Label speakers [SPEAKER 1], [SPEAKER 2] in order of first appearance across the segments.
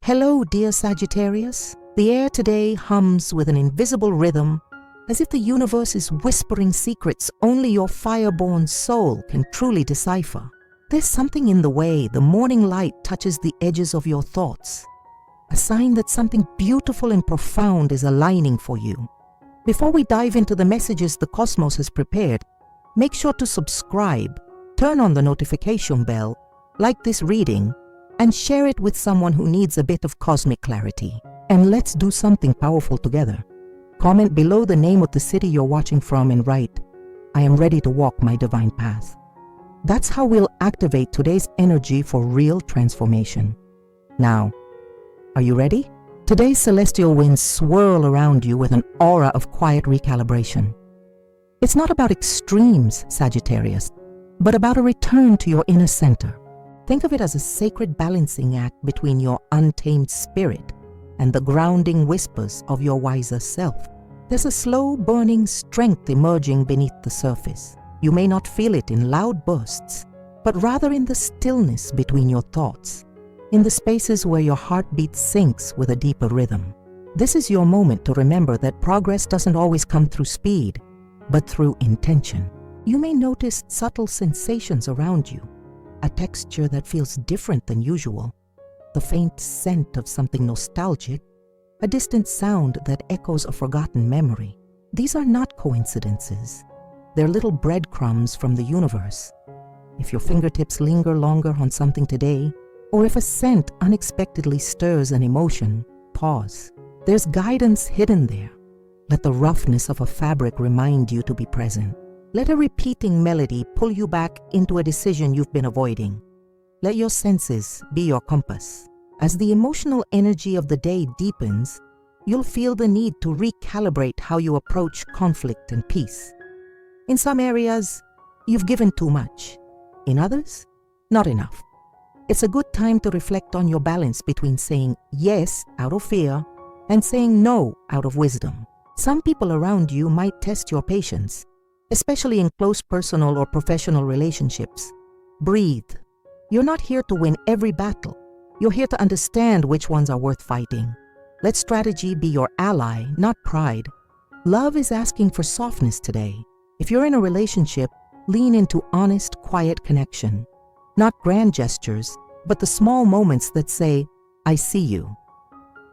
[SPEAKER 1] Hello, dear Sagittarius. The air today hums with an invisible rhythm, as if the universe is whispering secrets only your fire-born soul can truly decipher. There's something in the way the morning light touches the edges of your thoughts, a sign that something beautiful and profound is aligning for you. Before we dive into the messages the cosmos has prepared, make sure to subscribe, turn on the notification bell, like this reading, and share it with someone who needs a bit of cosmic clarity. And let's do something powerful together. Comment below the name of the city you're watching from and write, "I am ready to walk my divine path." That's how we'll activate today's energy for real transformation. Now, are you ready? Today's celestial winds swirl around you with an aura of quiet recalibration. It's not about extremes, Sagittarius, but about a return to your inner center. Think of it as a sacred balancing act between your untamed spirit and the grounding whispers of your wiser self. There's a slow burning strength emerging beneath the surface. You may not feel it in loud bursts, but rather in the stillness between your thoughts, in the spaces where your heartbeat syncs with a deeper rhythm. This is your moment to remember that progress doesn't always come through speed, but through intention. You may notice subtle sensations around you, a texture that feels different than usual, the faint scent of something nostalgic, a distant sound that echoes a forgotten memory. These are not coincidences. They're little breadcrumbs from the universe. If your fingertips linger longer on something today, or if a scent unexpectedly stirs an emotion, pause. There's guidance hidden there. Let the roughness of a fabric remind you to be present. Let a repeating melody pull you back into a decision you've been avoiding. Let your senses be your compass. As the emotional energy of the day deepens, you'll feel the need to recalibrate how you approach conflict and peace. In some areas, you've given too much. In others, not enough. It's a good time to reflect on your balance between saying yes out of fear and saying no out of wisdom. Some people around you might test your patience, especially in close personal or professional relationships. Breathe. You're not here to win every battle. You're here to understand which ones are worth fighting. Let strategy be your ally, not pride. Love is asking for softness today. If you're in a relationship, lean into honest, quiet connection. Not grand gestures, but the small moments that say, "I see you."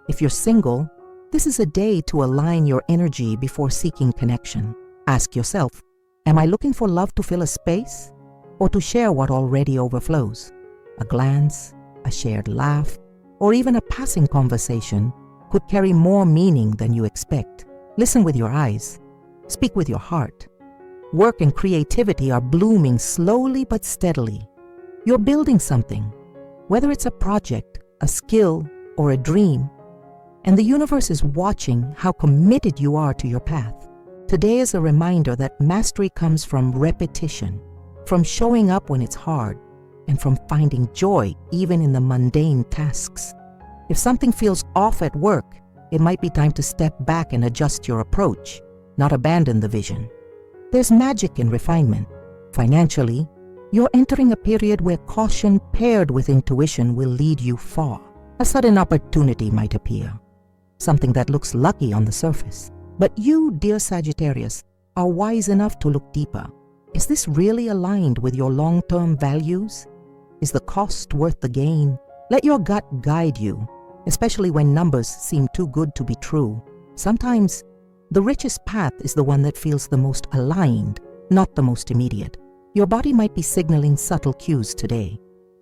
[SPEAKER 1] If you're single, this is a day to align your energy before seeking connection. Ask yourself, am I looking for love to fill a space or to share what already overflows? A glance, a shared laugh, or even a passing conversation could carry more meaning than you expect. Listen with your eyes. Speak with your heart. Work and creativity are blooming slowly but steadily. You're building something, whether it's a project, a skill, or a dream, and the universe is watching how committed you are to your path. Today is a reminder that mastery comes from repetition, from showing up when it's hard, and from finding joy even in the mundane tasks. If something feels off at work, it might be time to step back and adjust your approach, not abandon the vision. There's magic in refinement. Financially, you're entering a period where caution paired with intuition will lead you far. A sudden opportunity might appear, something that looks lucky on the surface. But you, dear Sagittarius, are wise enough to look deeper. Is this really aligned with your long-term values? Is the cost worth the gain? Let your gut guide you, especially when numbers seem too good to be true. Sometimes, the richest path is the one that feels the most aligned, not the most immediate. Your body might be signaling subtle cues today.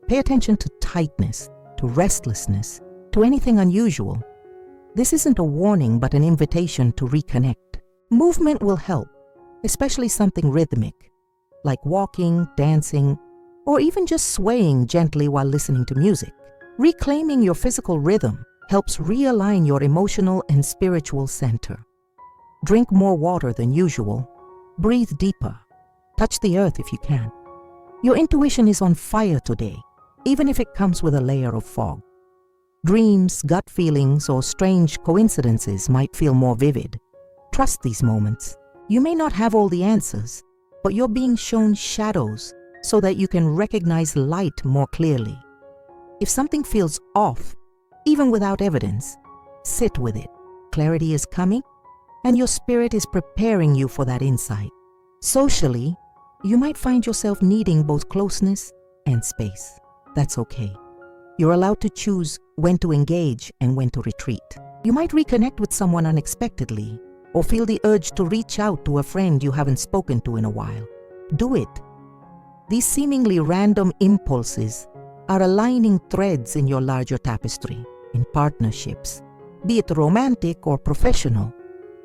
[SPEAKER 1] Pay attention to tightness, to restlessness, to anything unusual. This isn't a warning, but an invitation to reconnect. Movement will help, especially something rhythmic, like walking, dancing, or even just swaying gently while listening to music. Reclaiming your physical rhythm helps realign your emotional and spiritual center. Drink more water than usual. Breathe deeper. Touch the earth if you can. Your intuition is on fire today, even if it comes with a layer of fog. Dreams, gut feelings, or strange coincidences might feel more vivid. Trust these moments. You may not have all the answers, but you're being shown shadows so that you can recognize light more clearly. If something feels off, even without evidence. Sit with it. Clarity is coming, and your spirit is preparing you for that insight. Socially, you might find yourself needing both closeness and space. That's okay. You're allowed to choose when to engage and when to retreat. You might reconnect with someone unexpectedly, or feel the urge to reach out to a friend you haven't spoken to in a while. Do it. These seemingly random impulses are aligning threads in your larger tapestry, in partnerships, be it romantic or professional.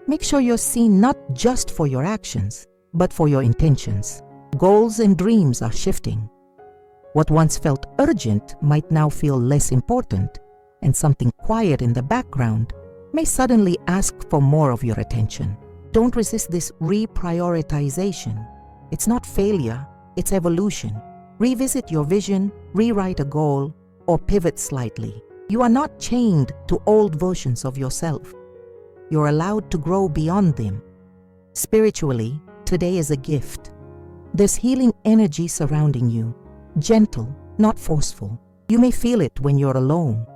[SPEAKER 1] Make sure you're seen not just for your actions, but for your intentions. Goals and dreams are shifting. What once felt urgent might now feel less important, and something quiet in the background may suddenly ask for more of your attention. Don't resist this reprioritization. It's not failure, it's evolution. Revisit your vision, rewrite a goal, or pivot slightly. You are not chained to old versions of yourself. You're allowed to grow beyond them. Spiritually, today is a gift. There's healing energy surrounding you, gentle, not forceful. You may feel it when you're alone,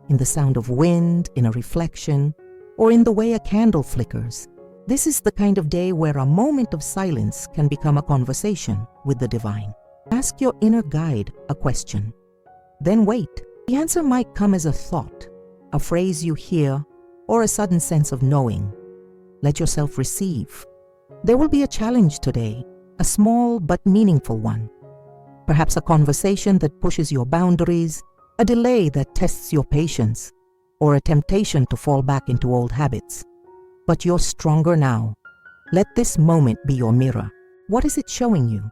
[SPEAKER 1] in the sound of wind, in a reflection, or in the way a candle flickers. This is the kind of day where a moment of silence can become a conversation with the divine. Ask your inner guide a question. Then wait. The answer might come as a thought, a phrase you hear, or a sudden sense of knowing. Let yourself receive. There will be a challenge today, a small but meaningful one. Perhaps a conversation that pushes your boundaries, a delay that tests your patience, or a temptation to fall back into old habits. But you're stronger now. Let this moment be your mirror. What is it showing you?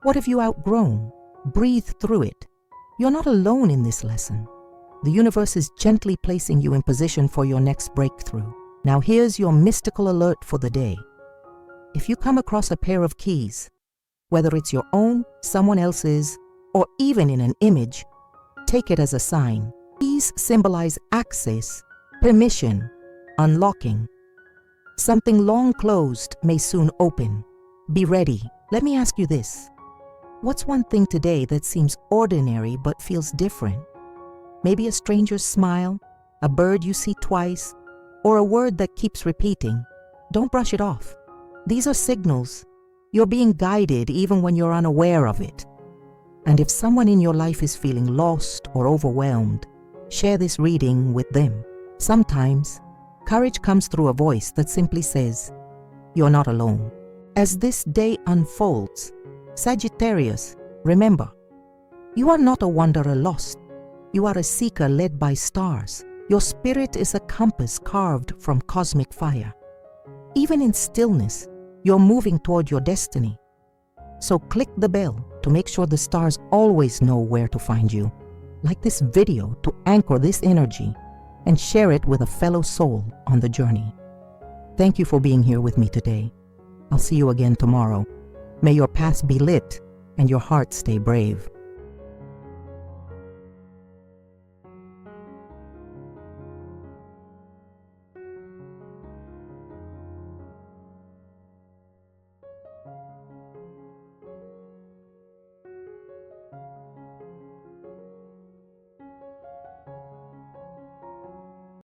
[SPEAKER 1] What have you outgrown? Breathe through it. You're not alone in this lesson. The universe is gently placing you in position for your next breakthrough. Now here's your mystical alert for the day. If you come across a pair of keys, whether it's your own, someone else's, or even in an image, take it as a sign. Keys symbolize access, permission, unlocking. Something long closed may soon open. Be ready. Let me ask you this. What's one thing today that seems ordinary but feels different? Maybe a stranger's smile, a bird you see twice, or a word that keeps repeating. Don't brush it off. These are signals. You're being guided even when you're unaware of it. And if someone in your life is feeling lost or overwhelmed, share this reading with them. Sometimes, courage comes through a voice that simply says, "You're not alone." As this day unfolds, Sagittarius, remember, you are not a wanderer lost. You are a seeker led by stars. Your spirit is a compass carved from cosmic fire. Even in stillness, you're moving toward your destiny. So click the bell to make sure the stars always know where to find you. Like this video to anchor this energy and share it with a fellow soul on the journey. Thank you for being here with me today. I'll see you again tomorrow. May your path be lit and your heart stay brave.